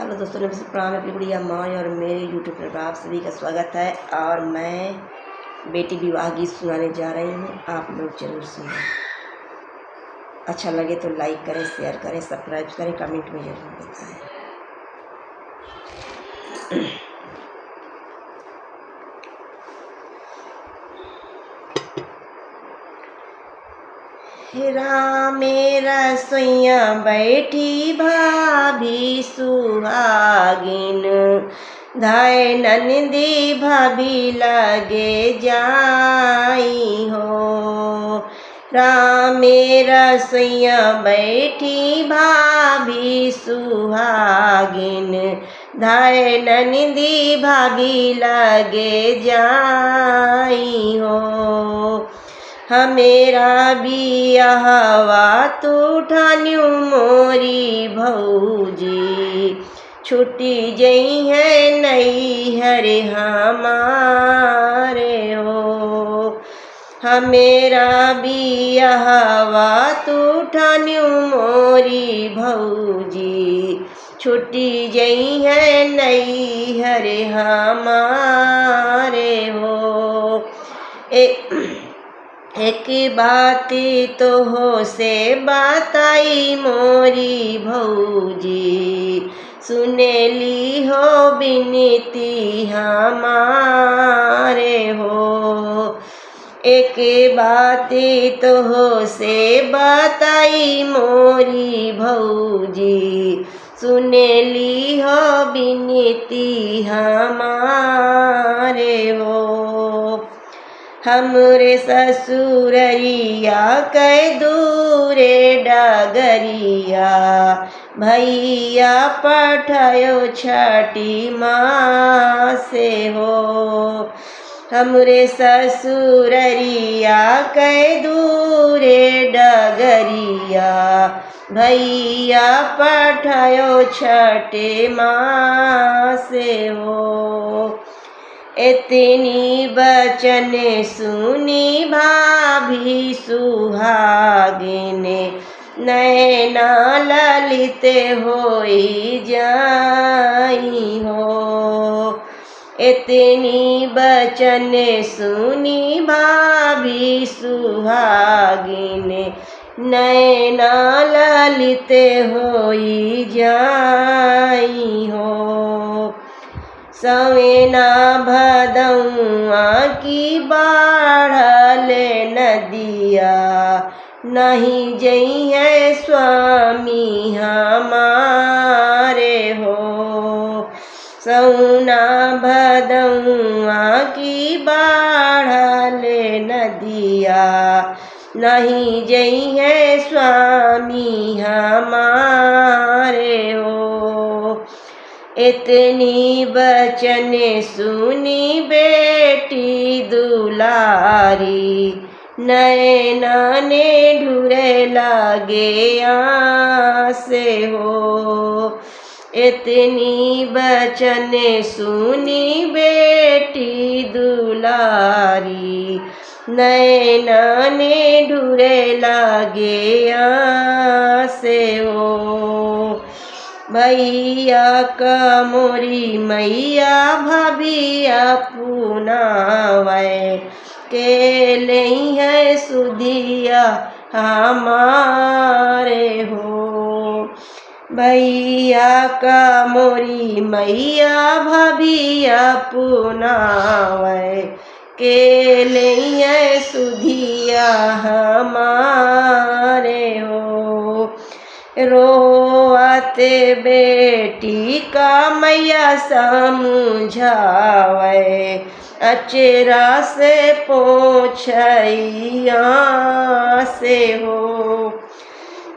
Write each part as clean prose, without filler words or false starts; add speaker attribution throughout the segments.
Speaker 1: Hello दोस्तों, नमस्ते, प्रणाम। अपनी गुड़िया माँ और मेरे यूट्यूब पर आप सभी का स्वागत है। और मैं बेटी विवाह गीत सुनाने जा रही हूँ, आप लोग जरूर सुनें। अच्छा लगे तो लाइक करें, शेयर करें, सब्सक्राइब करें, कमेंट में जरूर बताएं। मेरा सोइया बैठी भाभी सुहागिन, धाय नंदी भाभी लगे जाई हो। मेरा सोइया बैठी भाभी सुहागिन, धाय नंदी भाभी लगे जाई हो। हमेरा बियाहवा तू ठान्यू मोरी भौजी, छुट्टी जई है नई हरे हमारे हो। हमेरा बियाहवा तू ठान्यू मोरी भौजी, छुट्टी जई है नई हरे हमारे हो। एक बात तो हो से बताई मोरी भौजी, सुनेली हो बिनती हमारे हो। एक बात तो हो से बताई मोरी भौजी, सुनेली हो बिनती हमारे हो। हमरे ससुररिया कै दूरे डगरिया, भैया पठायो छठी माँ से हो। हमरे ससुररिया कै दूरे डगरिया, भैया पठायो छठी माँ से हो। इतनी बचन सुनी भाभी सुहागिन, नैना ललित होई जाई हो। इतनी बचन सुनी भाभी सुहागिन, नैना ललित होई जाई हो। सवेना भदौआ की बाढ़ल नदिया, नहीं जई है स्वामी हमारे हो। सौना भदौआ की बाढ़ल नदिया, नहीं जई है स्वामी हमारे हो। इतनी बचन सुनी बेटी दुलारी, नैना ने ढूरे लागे आसे हो। इतनी बचन सुनी बेटी दुलारी, नैना ने ढूरे लागे आसे हो। भैया का मोरी मैया भाभिया पुनावै, के लई है सुधिया हमारे हो। भैया का मोरी मैया भाभिया पुनावै, के लई है सुधिया हमारे हो। रोआते बेटी का मैया समझावे, अचरा से पोछैया से हो।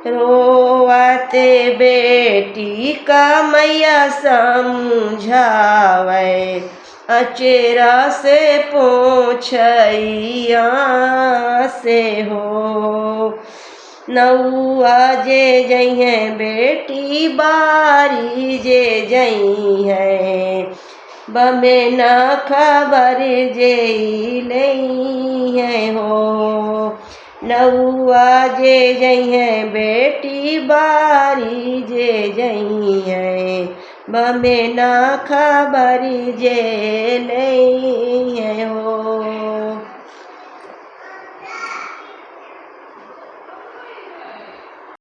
Speaker 1: रोआते बेटी का मैया समझावे, अचरा से पोछैया से हो। नौआ जे जई है बेटी बारी जे जई है, बमे न खबर जे लई है हो। नौआ जे जई है बेटी बारी जे जई है, बमे ना खबरी जे